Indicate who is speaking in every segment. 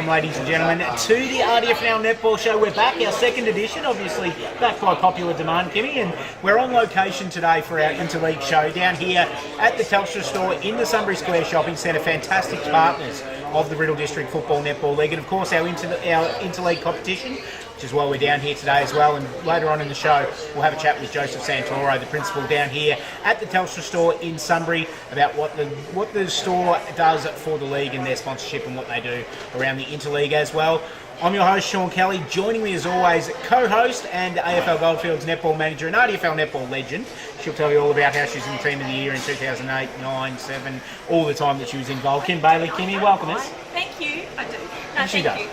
Speaker 1: welcome, ladies and gentlemen, to the RDFNL Netball Show. We're back, our second edition, obviously back by popular demand, Kimmy, and we're on location today for our Interleague show down here at the Telstra Store in the Sunbury Square Shopping Centre. Fantastic partners of the Riddle District Football Netball League, and of course our Interleague competition, which is why we're down here today as well. And later on in the show, we'll have a chat with Joseph Santoro, the principal down here at the Telstra Store in Sunbury, about what the store does for the league and their sponsorship and what they do around the Interleague as well. I'm your host, Sean Kelly. Joining me as always, co-host and AFL Goldfields netball manager and RDFL netball legend. She'll tell you all about how she's in the team of the year in 2008, 9, 7, all the time that she was involved. Kim Bailey. Kimmy, welcome us.
Speaker 2: Thank you. I do. No, thank you.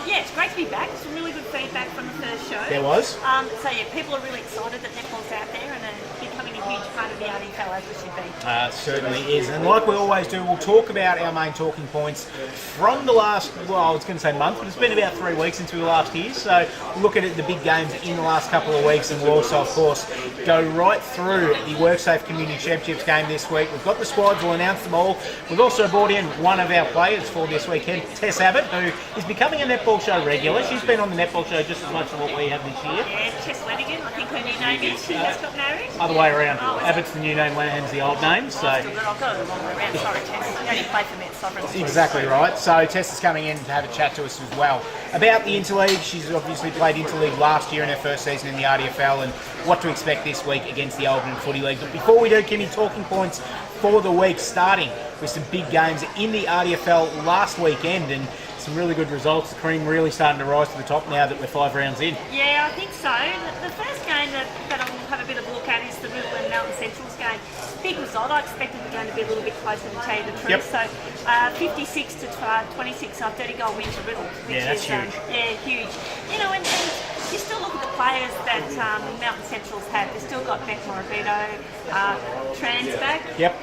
Speaker 2: Yeah, it's great to be back. Some really good feedback from the first show.
Speaker 1: There was.
Speaker 2: So yeah, people are really excited that netball's out there and becoming a huge part of the RDFL as it should be.
Speaker 1: Certainly is. And like we always do, we'll talk about our main talking points from the last, well, I was going to say month, but it's been about 3 weeks since we were last here. So we'll look at the big games in the last couple of weeks, and we'll also, of course, go right through the WorkSafe Community Championships game this week. We've got the squads, we'll announce them all. We've also brought in one of our players for this weekend, Tess Abbott, who is becoming a netball show regular. She's been on the netball show just as much as what we have this year.
Speaker 2: Yeah, Tess Lanigan, I think her new name is. She just got married.
Speaker 1: Other way around. Abbott's the new name, Lanahan's the old name. So
Speaker 2: I've got it the wrong way around. Sorry, Tess. You only play for Met Sovereign.
Speaker 1: Exactly right. So Tess is coming in to have a chat to us as well about the Interleague. She's obviously played Interleague last year in her first season in the RDFL, and what to expect this week against the Alberton Footy League. But before we do, Kimmy, talking points for the week, starting with some big games in the RDFL last weekend, and some really good results. The cream really starting to rise to the top now that we're 5 rounds in.
Speaker 2: Yeah, I think so. The first game that I'll have a bit of a look at is the Riddle and Mountain Central's game. Big result. I expected the game to be a little bit closer, to tell you the truth.
Speaker 1: Yep.
Speaker 2: So 56 to 26, 30-goal win to Riddle, which
Speaker 1: that's
Speaker 2: is
Speaker 1: huge.
Speaker 2: Huge. You know, and you still look at the players that Mountain Central's had. They've still got Beck Morabito, Transback.
Speaker 1: Yep.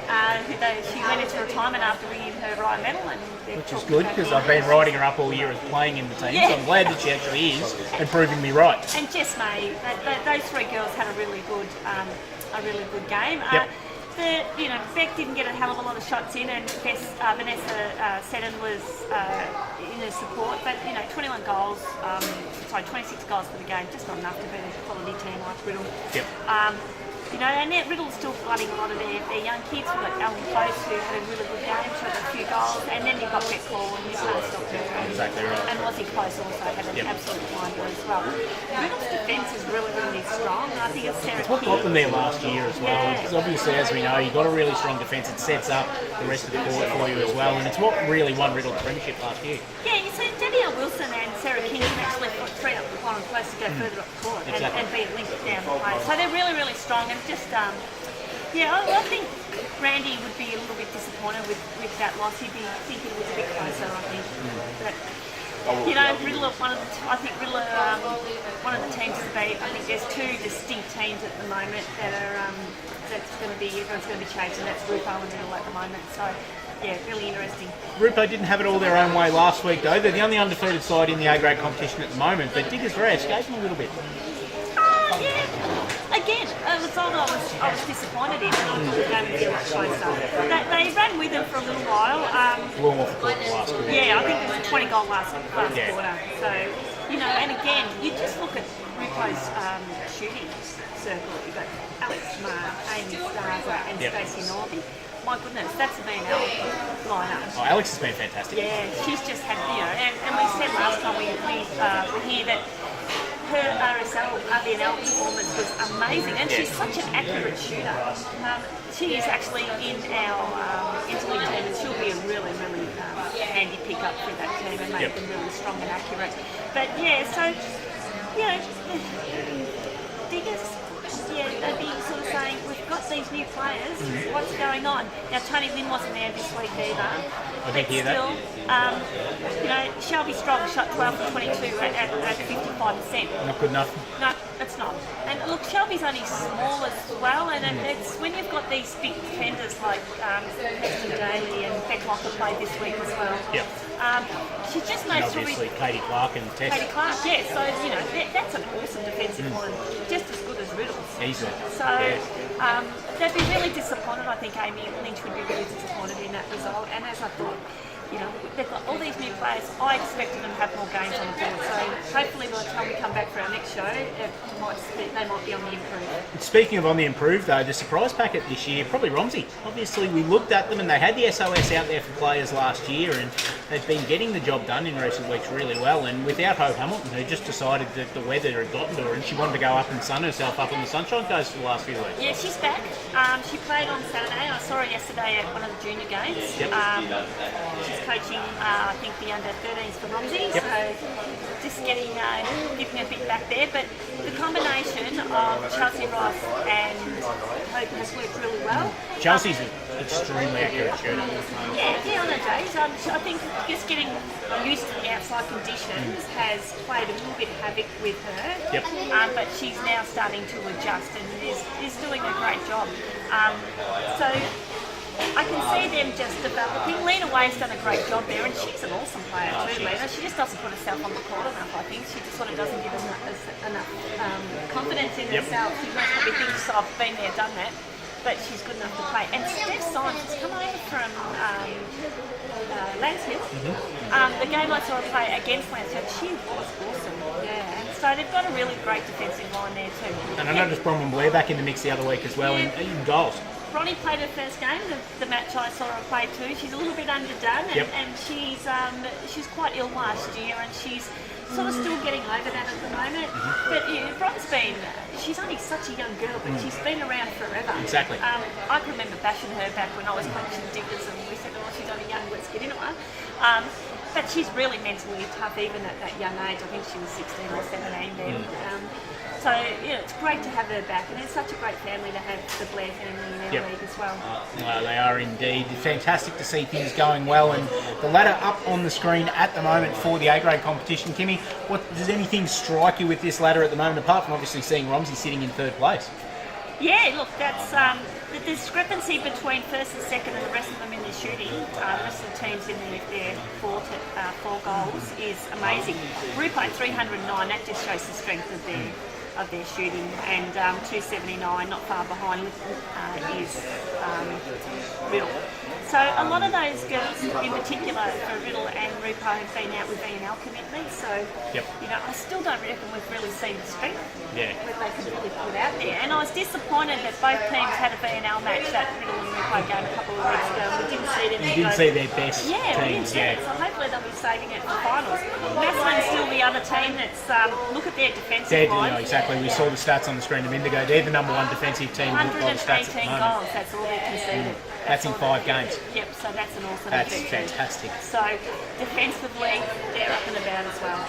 Speaker 2: She went into retirement after winning her Rye medal, and
Speaker 1: which is good, because I've been riding her up all year as playing in the team, so I'm glad that she actually is, and proving me right.
Speaker 2: And Jess May, those three girls had a really good game.
Speaker 1: Yep.
Speaker 2: Beck didn't get a hell of a lot of shots in, and Vanessa Seddon was in her support, but 26 goals for the game, just not enough to beat a quality team like Riddle.
Speaker 1: Yep.
Speaker 2: And Riddle's still flooding a lot of their young kids. We've got Alan Close, who had a really good game, she had a few goals, and then you've got Beck Hall, and you can't stop her.
Speaker 1: Exactly right.
Speaker 2: And Lozzie Close also had an absolute blinder as well. Riddle's defence is really, really strong. I think it's Sarah
Speaker 1: It's what got them there last year as well.
Speaker 2: Yeah.
Speaker 1: Because obviously, as we know, you've got a really strong defence. It sets up the rest of the court for you as well, and it's what really won Riddle the premiership last year.
Speaker 2: Yeah, you see Danielle Wilson and Sarah King actually put three up the corner close to go further up the court and beat Link down the play. So they're really, really strong, and just I think Randy would be a little bit disappointed with that loss. He'd be thinking it was a bit closer, I think. But Riddle are one of the teams to beat. I think there's two distinct teams at the moment that are everyone's going to be chasing. That's Rupertswood and Riddle at the moment. So yeah, really interesting.
Speaker 1: Rupertswood didn't have it all their own way last week though. They're the only undefeated side in the A Grade competition at the moment, but Diggers Rash gave them a little bit.
Speaker 2: Again, a result I was disappointed in. I thought the game would be a lot closer. They ran with them for a little while.
Speaker 1: Blew them off the court last quarter.
Speaker 2: Yeah, I think there was a 20-goal last quarter. So, and again, you just look at Rupo's shooting circle. You've got Alex Smart, Amy Starza, and Stacey Norby. My goodness, that's a B&L lineup.
Speaker 1: Oh, Alex has been fantastic.
Speaker 2: Yeah, she's just had, and we said last time we were here that her RDFNL performance was amazing, and she's such an accurate shooter. She is actually in our Interleague team, and she'll be a really, really handy pickup for that team and make them really strong and accurate. But Diggers, they'd be sort of saying, we've got these new players, what's going on? Now, Tony Lynn wasn't there this week either.
Speaker 1: I did hear that.
Speaker 2: Shelby Strong shot 12 for 22 at 55%.
Speaker 1: Not good enough.
Speaker 2: No, it's not. And look, Shelby's only small as well, and it's when you've got these big defenders like Heston Daly and Beck Locker played this week as well.
Speaker 1: Yep.
Speaker 2: She just knows
Speaker 1: and obviously Katie Clark and Tess.
Speaker 2: Katie Clark, yeah. So that's an awesome defensive line, just as good as Riddle's.
Speaker 1: Easily.
Speaker 2: So they'd be really disappointed. I think Amy Lynch would be really disappointed in that result. And as I thought, they've got all these new players. I expected them to have more games on the board. So hopefully by the time we come back for our next show, they might be on the improve.
Speaker 1: Speaking of on the improve, though, the surprise packet this year, probably Romsey. Obviously, we looked at them and they had the SOS out there for players last year, and they've been getting the job done in recent weeks really well. And without Hope Hamilton, who just decided that the weather had gotten to her and she wanted to go up and sun herself up on the Sunshine Coast for the last few weeks.
Speaker 2: Yeah, she's back. She played on Saturday. I saw her yesterday at one of the junior games.
Speaker 1: Yep.
Speaker 2: She's coaching, I think, the under-13s for Romsey. Yep. So just giving a bit back there. But the combination of Chelsea Ross and Hope has worked really well.
Speaker 1: Chelsea's an extremely accurate shooter.
Speaker 2: Yeah, on her days. I think just getting used to the outside conditions has played a little bit havoc with her.
Speaker 1: Yep.
Speaker 2: But she's now starting to adjust and is doing a great job. So I can see them just developing. Lena Wade's done a great job there, and she's an awesome player too, Lena. She just doesn't put herself on the court enough, I think. She just sort of doesn't give enough confidence in herself. She probably thinks, I've been there, done that. But she's good enough to play. And Steph Symes has come over from Lansfield. The game I saw her play against Lansfield, she was awesome. Yeah. So they've got a really great defensive line there too.
Speaker 1: And I noticed Bronwyn Blair back in the mix the other week as well, in goals.
Speaker 2: Ronnie played her first game, the match I saw her play too. She's a little bit underdone, and she's quite ill last year, and she's sort of still getting over that at the moment. But Bron's she's only such a young girl, but she's been around forever.
Speaker 1: Exactly.
Speaker 2: I can remember bashing her back when I was coaching Diggers, and we said, oh, she's only young, let's get into her. But she's really mentally tough even at that young age. I think she was 16 or 17 then. So, it's great to have her back, and it's such a great family to have the Blair family in our league as well.
Speaker 1: Well, they are indeed. Fantastic to see things going well, and the ladder up on the screen at the moment for the A Grade competition. Kimmy, does anything strike you with this ladder at the moment, apart from obviously seeing Romsey sitting in third place?
Speaker 2: Yeah, look, that's the discrepancy between first and second and the rest of them in their shooting, the rest of the teams in their four goals, is amazing. Rupert 309, that just shows the strength of their shooting, and 279, not far behind, is Riddle. So a lot of those girls, in particular for Riddle and Rupo, have been out with VNL commitments. So I still don't reckon we've really seen the strength that they can really put out there. And I was disappointed that both teams had a VNL match, that Riddle and Rupo game a couple of weeks ago. We didn't see them.
Speaker 1: You didn't see their best
Speaker 2: we didn't see it. So hopefully they'll be saving it for finals. Massillon's still the other team that's look at their defensive line.
Speaker 1: Exactly. We saw the stats on the screen a minute ago. They're the number one defensive team.
Speaker 2: 118 goals. That's all they've conceded.
Speaker 1: That's in 5 games.
Speaker 2: Yep, so that's an awesome
Speaker 1: That's
Speaker 2: effect.
Speaker 1: fantastic.
Speaker 2: So defensively, they're up and about as well.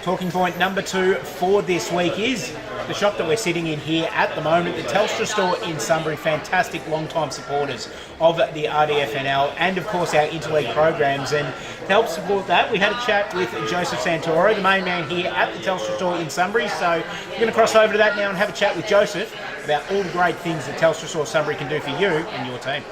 Speaker 1: Talking point number 2 for this week is the shop that we're sitting in here at the moment, the Telstra Store in Sunbury. Fantastic long-time supporters of the RDFNL and, of course, our Interleague programs. And to help support that, we had a chat with Joseph Santoro, the main man here at the Telstra Store in Sunbury. So we're going to cross over to that now and have a chat with Joseph about all the great things that Telstra Store Sunbury can do for you and your team.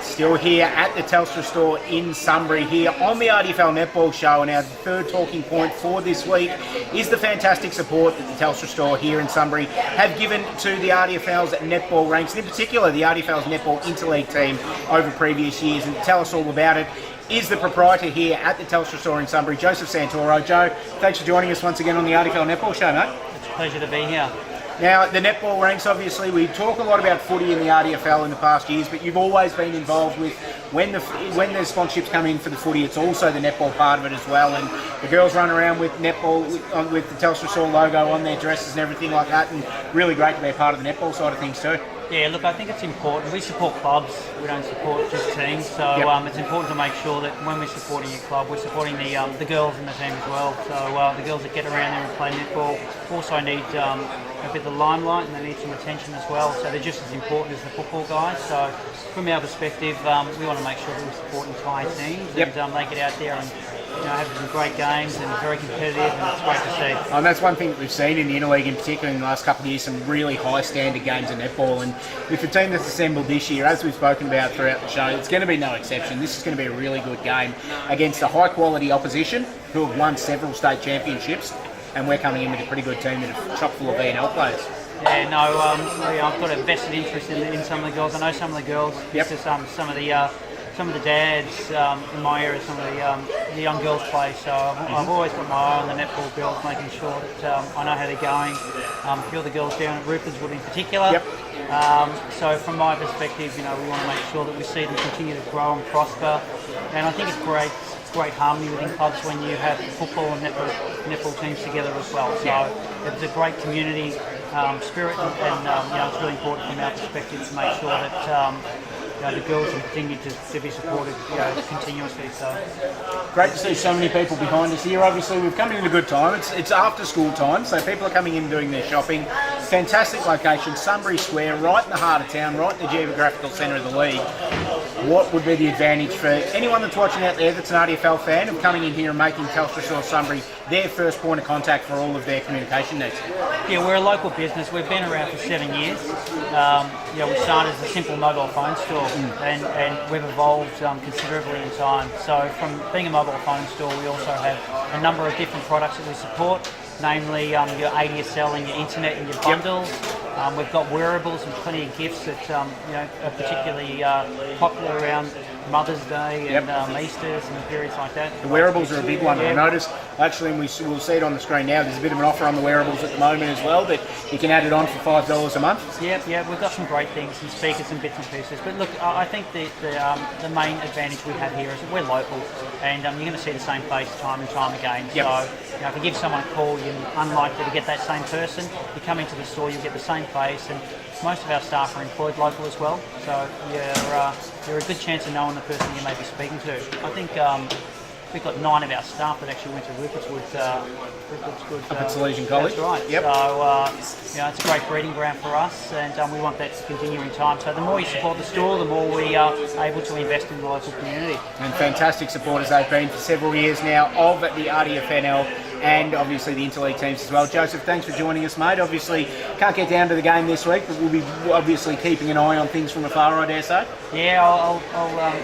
Speaker 1: Still here at the Telstra Store in Sunbury, here on the RDFL Netball Show, and our third talking point for this week is the fantastic support that the Telstra Store here in Sunbury have given to the RDFL's netball ranks, and in particular the RDFL's netball interleague team over previous years. And to tell us all about it is the proprietor here at the Telstra Store in Sunbury, Joseph Santoro. Joe, thanks for joining us once again on the RDFL Netball Show, mate.
Speaker 3: It's a pleasure to be here.
Speaker 1: Now, the netball ranks, obviously, we talk a lot about footy in the RDFL in the past years, but you've always been involved with when the sponsorships come in for the footy, it's also the netball part of it as well. And the girls run around with netball, with the Telstra Store logo on their dresses and everything like that, and really great to be a part of the netball side of things too.
Speaker 3: Yeah, look, I think it's important. We support clubs, we don't support just teams, so it's important to make sure that when we're supporting a club, we're supporting the girls in the team as well. So the girls that get around there and play netball also need a bit of the limelight, and they need some attention as well. So they're just as important as the football guys. So from our perspective, we want to make sure that we support entire teams and they get out there and have some great games and very competitive, and it's great to see.
Speaker 1: And that's one thing that we've seen in the Interleague in particular in the last couple of years, some really high standard games of netball. And with the team that's assembled this year, as we've spoken about throughout the show, it's going to be no exception. This is going to be a really good game against a high quality opposition who have won several state championships, and we're coming in with a pretty good team that are chock full of VNL players.
Speaker 3: Yeah, no, I've got a vested interest in some of the girls. I know some of the girls.
Speaker 1: Yep.
Speaker 3: This is some of some of the dads in my area, some of the young girls play. So I've always got my eye on the netball girls, making sure that I know how they're going. A few of the girls down at Rupertswood in particular.
Speaker 1: Yep.
Speaker 3: So from my perspective, we want to make sure that we see them continue to grow and prosper. And I think it's great harmony within clubs when you have football and netball teams together as well. So it's a great community spirit, and it's really important from our perspective to make sure that the girls continue to be supported continuously. So
Speaker 1: great to see so many people behind us here. Obviously, we've come in at a good time. It's after school time, so people are coming in doing their shopping. Fantastic location, Sunbury Square, right in the heart of town, right in the geographical centre of the league. What would be the advantage for anyone that's watching out there that's an RDFL fan of coming in here and making Telstra Store Sunbury their first point of contact for all of their communication needs?
Speaker 3: Yeah, we're a local business. We've been around for 7 years. We started as a simple mobile phone store, and we've evolved considerably in time. So from being a mobile phone store, we also have a number of different products that we support, namely your ADSL and your internet and your bundles. We've got wearables and plenty of gifts that are particularly popular around Mother's Day and Easter's and periods like that.
Speaker 1: The wearables are a big one.
Speaker 3: Yeah.
Speaker 1: I noticed, actually, and we'll see it on the screen now, there's a bit of an offer on the wearables at the moment as well, that you can add it on for $5 a month.
Speaker 3: Yeah, we've got some great things, some speakers and bits and pieces. But look, I think the main advantage we have here is that we're local, and you're going to see the same face time and time again.
Speaker 1: Yep.
Speaker 3: So if you give someone a call, you're unlikely to get that same person. You come into the store, you get the same face, and most of our staff are employed local as well. So you're a good chance of knowing the person you may be speaking to. I think we've got 9 of our staff that actually went to Rupertswood.
Speaker 1: Up at Salesian College.
Speaker 3: That's right.
Speaker 1: Yep.
Speaker 3: So it's a great breeding ground for us, and we want that to continue in time. So the more you support the store, the more we are able to invest in the local community.
Speaker 1: And fantastic supporters they've been for several years now of the RDFNL and obviously the Interleague teams as well. Joseph, thanks for joining us, mate. Obviously, can't get down to the game this week, but we'll be obviously keeping an eye on things from afar, I dare say.
Speaker 3: Yeah, I'll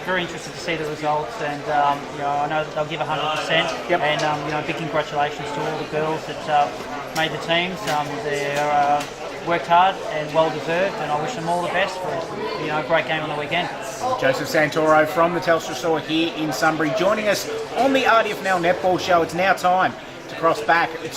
Speaker 3: very interested to see the results, and I know that they'll give 100%.
Speaker 1: Yep.
Speaker 3: And big congratulations to all the girls that made the teams. They're worked hard and well deserved, and I wish them all the best for a great game on the weekend.
Speaker 1: Joseph Santoro from the Telstra Store here in Sunbury, joining us on the RDFNL Netball Show. It's now time to cross back to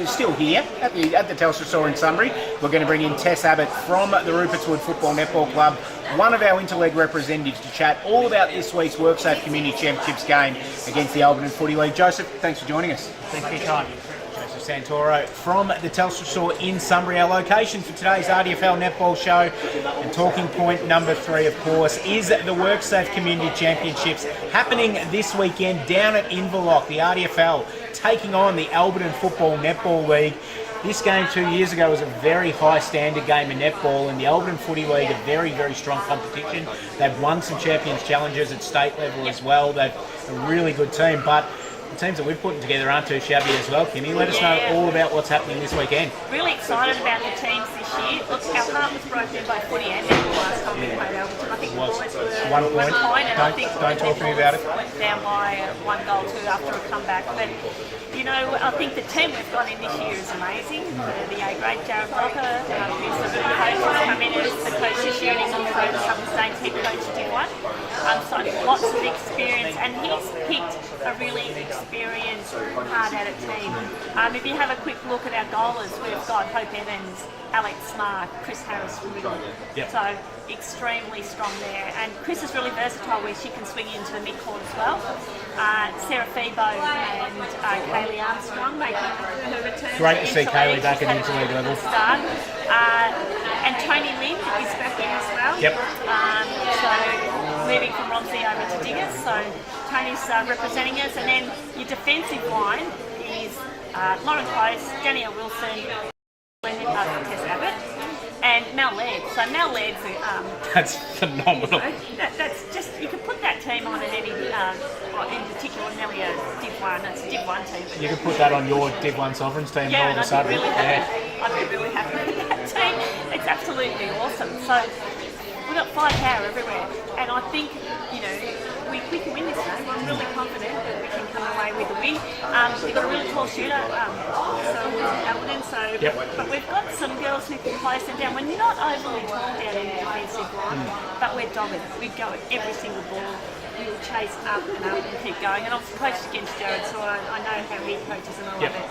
Speaker 1: still here at the Telstra Store in Sunbury. We're going to bring in Tess Abbott from the Rupertswood Football Netball Club, one of our Interleague representatives, to chat all about this week's WorkSafe Community Championships game against the Alberton Footy League. Joseph, thanks for joining us.
Speaker 3: Thanks for your time.
Speaker 1: Joseph Santoro from the Telstra Store in Sunbury. Our location for today's RDFL Netball Show, and talking point number 3, of course, is the WorkSafe Community Championships happening this weekend down at Inverloch. The RDFL taking on the Alberton Football Netball League. This game 2 years ago was a very high standard game in netball, and the Alberton Footy League, a very, very strong competition. They've won some Champions Challenges at state level as well. They've a really good team, but the teams that we've put together aren't too shabby as well. Kimmy, let us know all about what's happening this weekend.
Speaker 2: Really excited about the teams this year. Look, our heart was broken by footy and netball last time we played Alberton. I think the boys were
Speaker 1: 1 point.
Speaker 2: and I think
Speaker 1: Don't talk to me about it.
Speaker 2: Went down by 1 goal to after a comeback. But I think the team we've got in this year is amazing. The A Grade, Jared Locker, who's the coach, has come in as the coach this year, and he's also the Southern States head coach Div 1. So lots of experience, and he's picked a really experienced, hard-at-it team. If you have a quick look at our goalers, we've got Hope Evans, Alex Smart, Chris Harris from middle.
Speaker 1: Yep.
Speaker 2: So extremely strong there. And Chris is really versatile where she can swing into the mid-court as well. Sarah Febo and Kaylee Armstrong making her return.
Speaker 1: Great to see Kaylee
Speaker 2: Interleague.
Speaker 1: back
Speaker 2: She's
Speaker 1: at
Speaker 2: had a
Speaker 1: Interleague level.
Speaker 2: Start. And Tony Lynn is back in as well.
Speaker 1: Yep.
Speaker 2: So moving from Romsey over to Diggers. So Tony's representing us. And then your defensive line is Lauren Close, Danielle Wilson, Tess Abbott, and Mel Laird. So Mel Laird's
Speaker 1: That's phenomenal.
Speaker 2: that's just, you can put that team on at any, in particular Nelly a Div 1, it's a Div 1 team.
Speaker 1: You could put that on your Div 1 Sovereigns team
Speaker 2: Yeah,
Speaker 1: all
Speaker 2: and
Speaker 1: of a sudden.
Speaker 2: I'd be really happy with that team. It's absolutely awesome. So we've got firepower everywhere, and I think, we can win this game. I'm really confident that we can come away with the win. We've got a really tall shooter, so Alberton. But we've got some girls who can close them down. We're not overly tall down in the defensive line, but we're dogged. We go at every single ball. We will chase up and keep going. And I've coached against Jared, so I know how he coaches and I love it.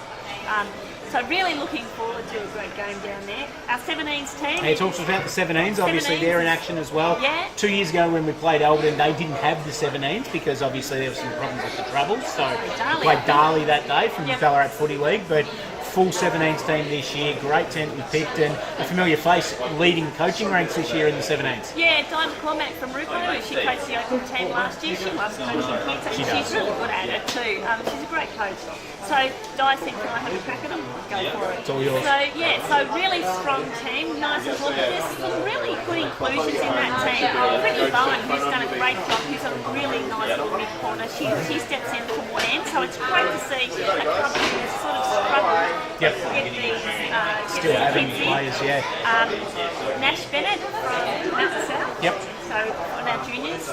Speaker 2: So really looking forward to a great game down there. Our 17s team.
Speaker 1: He talks about the 17s. Obviously, they're in action as well.
Speaker 2: Yeah.
Speaker 1: 2 years ago when we played Alberton, they didn't have the 17s because obviously there were some problems with the troubles. So we played Darley that day from the Ballarat Footy League, but full 17s team this year. Great team that we picked, and a familiar face leading coaching ranks this year in the 17s.
Speaker 2: Yeah, Di McCormack from Rupertswood. She coached the Open team last year. She loves coaching kids, and she's really good at it too. She's a great coach. So Di said, can I have a crack at them? Go for it.
Speaker 1: It's all yours.
Speaker 2: So yeah, so really strong team, nice and good. There's some really good inclusions in that team. Brittany Bowen, who's done a great job, who's a really nice little mid corner. She steps in from one end, so it's great to see a club who's sort of struggled to get these
Speaker 1: Still having
Speaker 2: kids in.
Speaker 1: players,
Speaker 2: Nash Bennett from Mountain South. So on our juniors.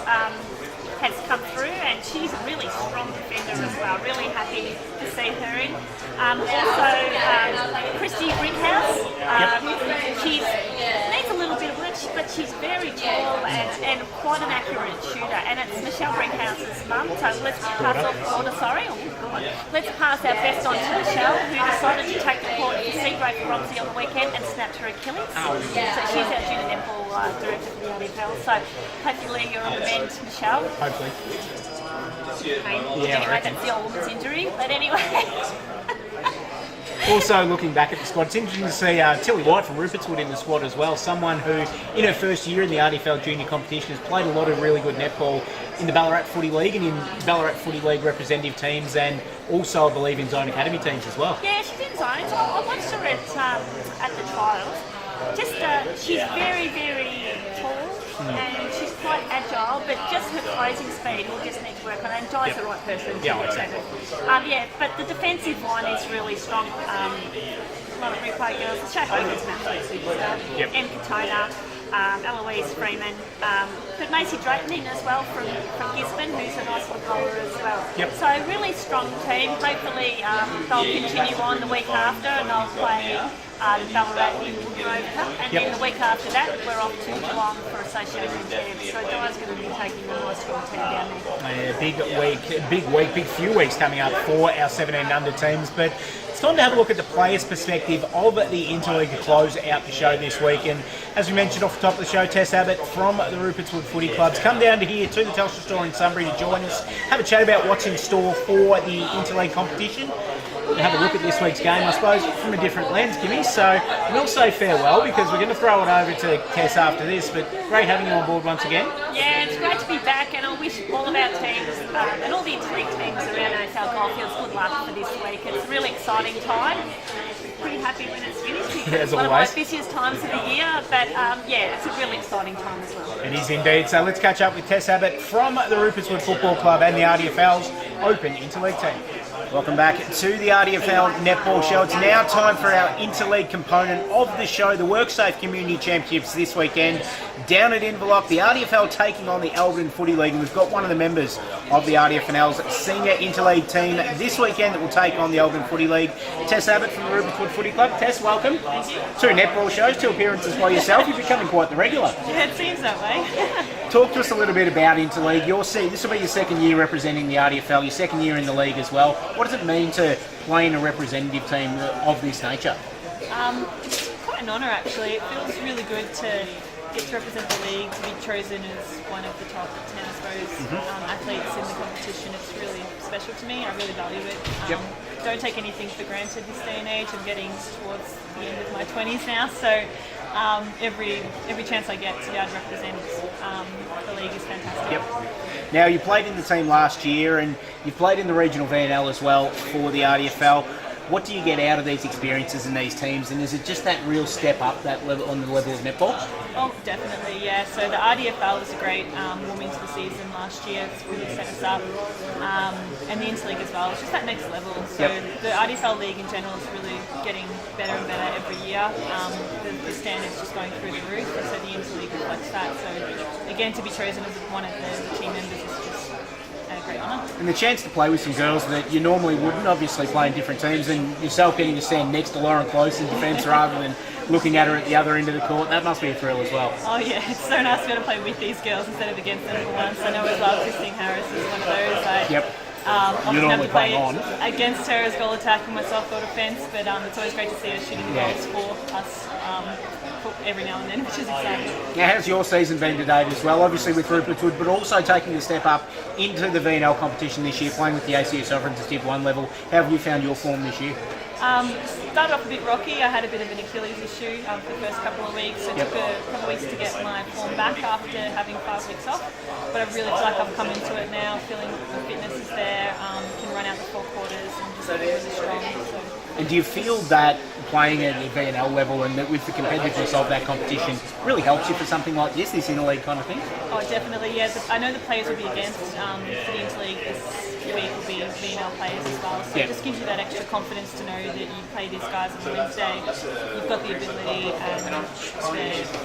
Speaker 2: Has come through, and she's a really strong defender as well. Really happy to see her in. Also, Christy Brinkhouse. She needs a little bit of work, but she's very tall and quite an accurate shooter. And it's Michelle Brinkhouse's mum. So let's pass let's pass our best on to Michelle, who decided to take the court for Seagrave for Roxy on the weekend and snapped her Achilles. So she's our junior netball director for the RDFNL. So hopefully you're on the mend, Michelle.
Speaker 1: Hopefully.
Speaker 2: Anyway, that's the old woman's injury. But anyway.
Speaker 1: Also, looking back at the squad, it's interesting to see Tilly White from Rupertswood in the squad as well. Someone who, in her first year in the RDFL junior competition, has played a lot of really good netball in the Ballarat Footy League and in Ballarat Footy League representative teams, and also, I believe, in Zone Academy teams as well.
Speaker 2: Yeah, she's in Zone. I watched her at the trials. She's very, very tall. And she's quite agile, but just her closing speed we'll just need to work on. And Di's the right person to work on. But the defensive line is really strong. A lot of replay girls. Shay Hogan's an absolute superstar. Em Katona, Eloise Freeman, but Macy Drayton in as well from Gisborne, who's a nice little bowler as well. So really strong team. Hopefully they'll continue on the week after, and they'll play the Ballarat in the Grove Cup, and then the week after that we're off to Geelong for association camp. So Di's going to be taking a nice strong team down there. Big few weeks coming up for our 17 under teams, but it's time to have a look at the players' perspective of the Interleague to close out the show this week. And as we mentioned off the top of the show, Tess Abbott from the Rupertswood Footy Club's come down to here to the Telstra Store in Sunbury to join us, have a chat about what's in store for the Interleague competition, and have a look at this week's game, I suppose, from a different lens, Kimmy. So we'll say farewell because we're going to throw it over to Tess after this, but great having you on board once again. Yeah, it's great to be back, and I wish all of our teams and all the Interleague teams around AFL Goldfields good luck for this week. It's a really exciting time. Pretty happy when it's finished because it's one of my busiest times of the year, but it's a really exciting time as well. It is indeed. So let's catch up with Tess Abbott from the Rupertswood Football Club and the RDFL's Open Interleague team. Welcome back to the RDFL Netball Show. It's now time for our Interleague component of the show, the WorkSafe Community Championships this weekend. Down at Inverloch, the RDFL taking on the Alberton Footy League, and we've got one of the members of the RDFNL's senior Interleague team this weekend that will take on the Alberton Footy League. Tess Abbott from the Rupertswood Footy Club. Tess, welcome. Thank you. 2 netball shows, 2 appearances by yourself. You're becoming quite the regular. Yeah, it seems that way.
Speaker 1: Talk to us a little bit about Interleague. This will be your second year representing the RDFL, your second year in the league as well. What does it mean to play in a representative team of this nature?
Speaker 4: It's quite an honour actually. It feels really good to get to represent the league, to be chosen as one of the top 10, I suppose, athletes in the competition. It's really special to me. I really value it. Don't take anything for granted this day and age. I'm getting towards the end of my 20s now, so every chance I get to be able to represent the league is fantastic.
Speaker 1: Now, you played in the team last year and you've played in the regional VNL as well for the RDFL. What do you get out of these experiences in these teams, and is it just that real step up that level on the level of netball?
Speaker 4: Oh, definitely, yeah. So the RDFL was a great warming to the season last year. It's really set us up, and the Interleague as well. It's just that next level. So the RDFL league in general is really getting better and better every year. The standards just going through the roof, and so the Interleague reflects that. So again, to be chosen as one of the team members is just a great honour.
Speaker 1: And the chance to play with some girls that you normally wouldn't, obviously play in different teams, and yourself getting to stand next to Lauren Close in defence rather than looking at her at the other end of the court, that must be a thrill as well.
Speaker 4: Oh yeah, it's so nice to be able to play with these girls instead of against them for once. I know as well Christine Harris is one of those.
Speaker 1: You normally
Speaker 4: play
Speaker 1: play on.
Speaker 4: against her as goal attack and myself goal defence, but it's always great to see her shooting goals for us every now and then, which is exciting.
Speaker 1: Now, how's your season been to date as well? Obviously with Rupertswood, but also taking the step up into the VNL competition this year, playing with the ACS Sovereigns at Div 1 level. How have you found your form this year?
Speaker 4: Started off a bit rocky. I had a bit of an Achilles issue for the first couple of weeks. So it took a couple of weeks to get my form back after having 5 weeks off. But I really feel like I've come into it now, feeling the fitness is there, can run out the 4 quarters and just be really strong. So.
Speaker 1: And do you feel that playing at the VNL level and that with the competitiveness of that competition really helps you for something like this Interleague kind of thing?
Speaker 4: Oh, definitely, yeah. I know the players will be against for the Interleague this week will be VNL players as well. So it just gives you that extra confidence to know that you play these guys on Wednesday. You've got the ability and the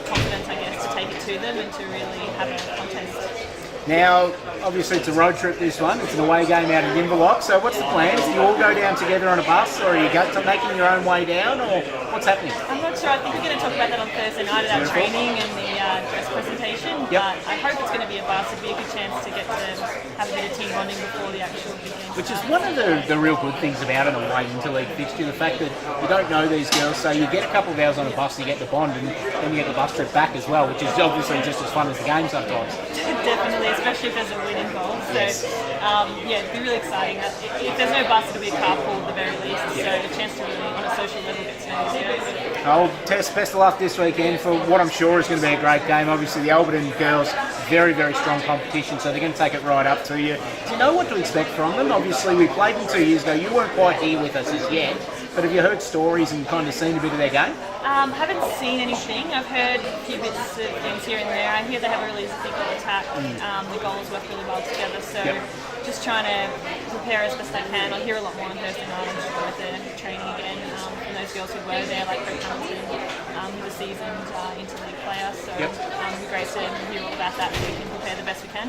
Speaker 4: confidence, I guess, to take it to them and to really have a contest.
Speaker 1: Now, obviously it's a road trip this one. It's an away game out in Inverloch. So what's the plans? Do you all go down together on a bus, or are you making your own way down, or what's happening?
Speaker 4: I'm not sure. I think we're going to talk about that on Thursday night at our training and the dress presentation. But I hope it's going to be a bus. It'd be a good chance to get to have a bit of team bonding before the actual big game.
Speaker 1: Which is one of the real good things about an away Interleague fixture, the fact that you don't know these girls, so you get a couple of hours on a bus and you get the bond, and then you get the bus trip back as well, which is obviously just as fun as the game sometimes.
Speaker 4: Definitely, especially if there's a win involved. So, it'd be really exciting. If there's no bus, it'll be a carpool at the very least. So, a chance to really, on a social level, get to know these girls.
Speaker 1: Oh, Tess, best of luck this weekend for what I'm sure is going to be a great game. Obviously, the Alberton girls, very, very strong competition, so they're going to take it right up to you. Do you know what to expect from them? Obviously, we played them 2 years ago. You weren't quite here with us as yet, but have you heard stories and kind of seen a bit of their game?
Speaker 4: Haven't seen anything. I've heard a few bits of things here and there. I hear they have a really big goal attack. The goals work really well together, so just trying to prepare as best I can. I'll hear a lot more on Thursday night, I'm sure, with the training again from those girls who were there, like Craig Hamilton, who's a seasoned Interleague player. So it'll be great to hear all about that, so we can prepare the best we can.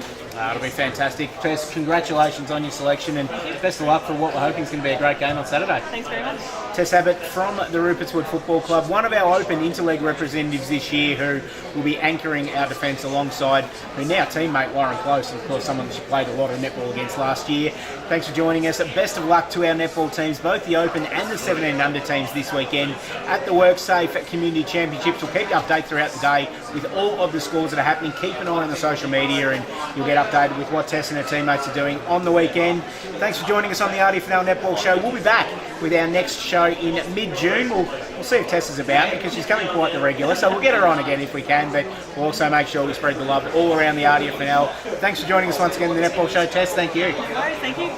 Speaker 1: It'll be fantastic. Tess, congratulations on your selection, and best of luck for what we're hoping is going to be a great game on Saturday.
Speaker 4: Thanks very much.
Speaker 1: Tess Abbott from the Rupertswood Football Club, one of our Open Interleague representatives this year, who will be anchoring our defence alongside her now teammate Lauren Close, and of course someone that she played a lot of netball against last year. Thanks for joining us. Best of luck to our netball teams, both the Open and the 17 and under teams this weekend at the WorkSafe Community Championships. We'll keep you updated throughout the day with all of the scores that are happening. Keep an eye on the social media and you'll get updated with what Tess and her teammates are doing on the weekend. Thanks for joining us on the RDFNL Netball Show. We'll be back with our next show in mid-June. We'll see if Tess is about because she's coming quite the regular, so we'll get her on again if we can, but we'll also make sure we spread the love all around the RDFNL. Thanks for joining us once again in the Netball Show. Tess, thank you.
Speaker 4: All right, thank you.